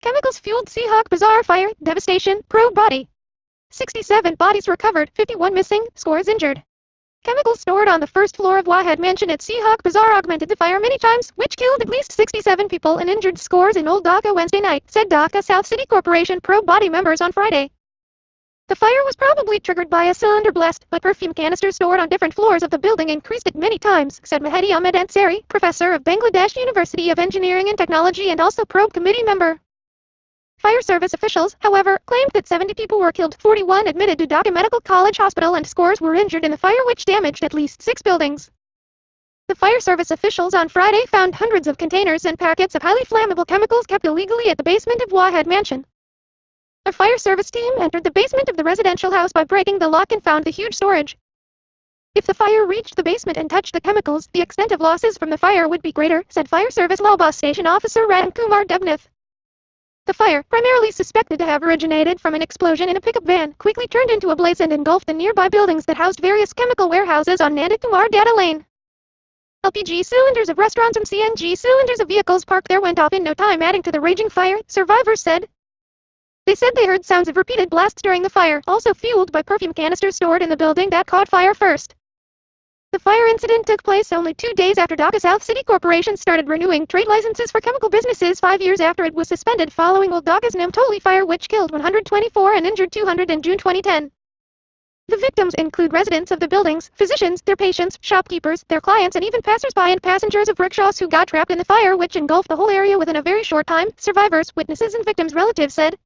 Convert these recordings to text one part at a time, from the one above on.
Chemicals fueled Chawk Bazar fire, devastation, probe body. 67 bodies recovered, 51 missing, scores injured. Chemicals stored on the first floor of Wahed Mansion at Chawk Bazar augmented the fire many times, which killed at least 67 people and injured scores in Old Dhaka Wednesday night, said Dhaka South City Corporation probe body members on Friday. The fire was probably triggered by a cylinder blast, but perfume canisters stored on different floors of the building increased it many times, said Mahdi Ahmed Ansari, professor of Bangladesh University of Engineering and Technology and also probe committee member. Fire service officials, however, claimed that 70 people were killed, 41 admitted to Dhaka Medical College Hospital and scores were injured in the fire which damaged at least 6 buildings. The fire service officials on Friday found hundreds of containers and packets of highly flammable chemicals kept illegally at the basement of Wahed Mansion. A fire service team entered the basement of the residential house by breaking the lock and found the huge storage. If the fire reached the basement and touched the chemicals, the extent of losses from the fire would be greater, said Fire Service Lalbagh Station Officer Ram Kumar Debnath. The fire, primarily suspected to have originated from an explosion in a pickup van, quickly turned into a blaze and engulfed the nearby buildings that housed various chemical warehouses on Nanda Kumar Data Lane. LPG cylinders of restaurants and CNG cylinders of vehicles parked there went off in no time, adding to the raging fire, survivors said. They said they heard sounds of repeated blasts during the fire, also fueled by perfume canisters stored in the building that caught fire first. The fire incident took place only 2 days after Dhaka South City Corporation started renewing trade licenses for chemical businesses 5 years after it was suspended following Old Dhaka's Namtoli fire which killed 124 and injured 200 in June 2010. The victims include residents of the buildings, physicians, their patients, shopkeepers, their clients and even passers-by and passengers of rickshaws who got trapped in the fire which engulfed the whole area within a very short time, survivors, witnesses and victims' relatives said.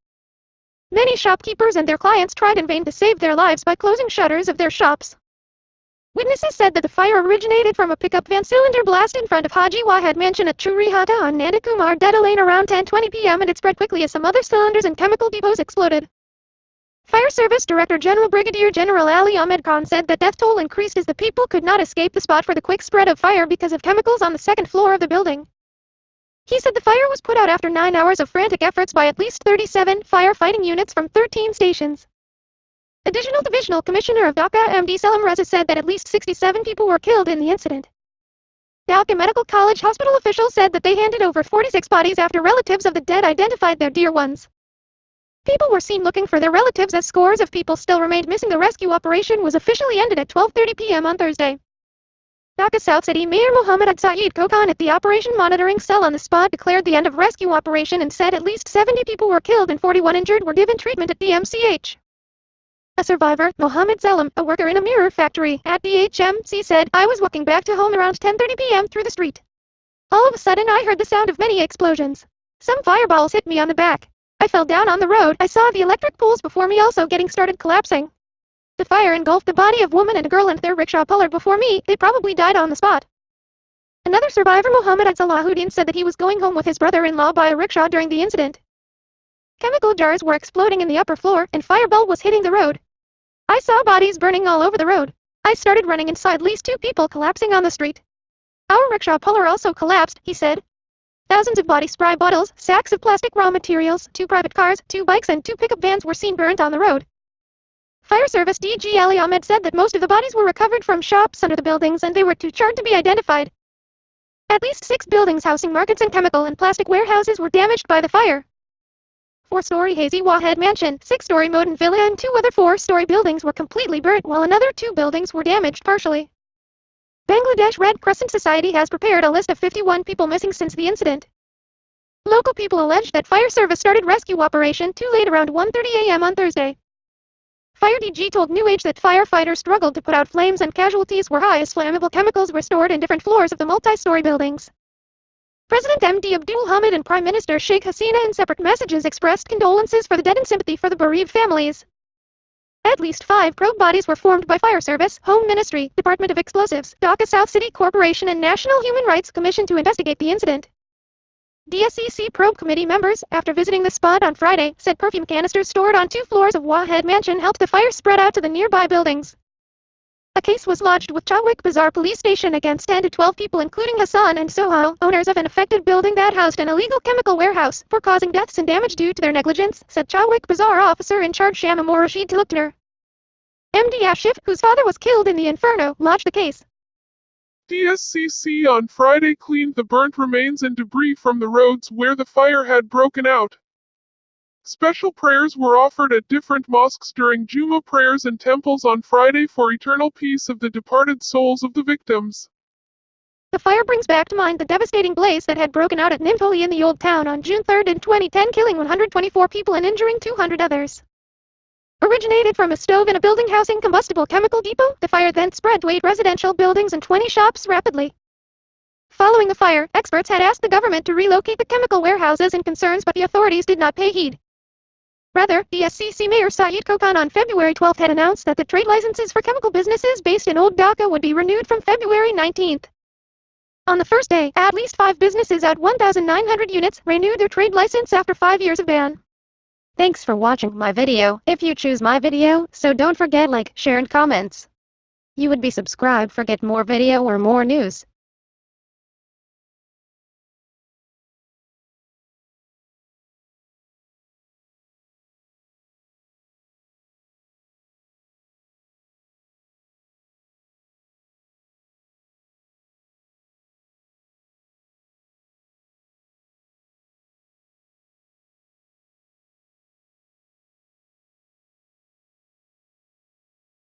Many shopkeepers and their clients tried in vain to save their lives by closing shutters of their shops. Witnesses said that the fire originated from a pickup van cylinder blast in front of Haji Wahed Mansion at Churihata on Nanda Kumar Data Lane around 10:20 p.m. and it spread quickly as some other cylinders and chemical depots exploded. Fire Service Director General Brigadier General Ali Ahmed Khan said that death toll increased as the people could not escape the spot for the quick spread of fire because of chemicals on the second floor of the building. He said the fire was put out after 9 hours of frantic efforts by at least 37 firefighting units from 13 stations. Additional Divisional Commissioner of Dhaka MD Selim Reza said that at least 67 people were killed in the incident. Dhaka Medical College Hospital officials said that they handed over 46 bodies after relatives of the dead identified their dear ones. People were seen looking for their relatives as scores of people still remained missing. The rescue operation was officially ended at 12:30 p.m. on Thursday. Dhaka South City Mayor Mohammad Saeed Kokan at the Operation Monitoring Cell on the spot declared the end of rescue operation and said at least 70 people were killed and 41 injured were given treatment at the MCH. A survivor, Mohammed Selim, a worker in a mirror factory at the HMC said, I was walking back to home around 10:30 p.m. through the street. All of a sudden I heard the sound of many explosions. Some fireballs hit me on the back. I fell down on the road. I saw the electric poles before me also getting started collapsing. The fire engulfed the body of a woman and a girl and their rickshaw puller before me. They probably died on the spot. Another survivor, Muhammad Salahuddin, said that he was going home with his brother-in-law by a rickshaw during the incident. Chemical jars were exploding in the upper floor and fireball was hitting the road. I saw bodies burning all over the road. I started running and saw at least 2 people collapsing on the street. Our rickshaw puller also collapsed, he said. Thousands of body spray bottles, sacks of plastic raw materials, 2 private cars, 2 bikes and 2 pickup vans were seen burnt on the road. Fire Service DG Ali Ahmed said that most of the bodies were recovered from shops under the buildings and they were too charred to be identified. At least 6 buildings housing markets and chemical and plastic warehouses were damaged by the fire. 4-story Hazy Wahed Mansion, 6-story Modern Villa and 2 other 4-story buildings were completely burnt while another 2 buildings were damaged partially. Bangladesh Red Crescent Society has prepared a list of 51 people missing since the incident. Local people alleged that fire service started rescue operation too late around 1:30 a.m. on Thursday. Fire DG told New Age that firefighters struggled to put out flames and casualties were high as flammable chemicals were stored in different floors of the multi-story buildings. President MD Abdul Hamid and Prime Minister Sheikh Hasina in separate messages expressed condolences for the dead and sympathy for the bereaved families. At least 5 probe bodies were formed by Fire Service, Home Ministry, Department of Explosives, Dhaka South City Corporation and National Human Rights Commission to investigate the incident. DSEC probe committee members, after visiting the spot on Friday, said perfume canisters stored on 2 floors of Wahed Mansion helped the fire spread out to the nearby buildings. A case was lodged with Chawk Bazar police station against 10 to 12 people including Hassan and Sohail, owners of an affected building that housed an illegal chemical warehouse, for causing deaths and damage due to their negligence, said Chawk Bazar officer in charge Shamamur Rashid Talukdar. MD Ashif, whose father was killed in the inferno, lodged the case. DSCC on Friday cleaned the burnt remains and debris from the roads where the fire had broken out. Special prayers were offered at different mosques during Juma prayers and temples on Friday for eternal peace of the departed souls of the victims. The fire brings back to mind the devastating blaze that had broken out at Nimpoli in the Old Town on June 3 in 2010, killing 124 people and injuring 200 others. Originated from a stove in a building housing combustible chemical depot, the fire then spread to 8 residential buildings and 20 shops rapidly. Following the fire, experts had asked the government to relocate the chemical warehouses in concerns, but the authorities did not pay heed. Rather, the SCC Mayor Saeed Kokan on February 12 had announced that the trade licenses for chemical businesses based in Old Dhaka would be renewed from February 19. On the first day, at least 5 businesses at 1,900 units renewed their trade license after 5 years of ban. Thanks for watching my video. If you choose my video, so don't forget like, share and comments. You would be subscribed for get more video or more news.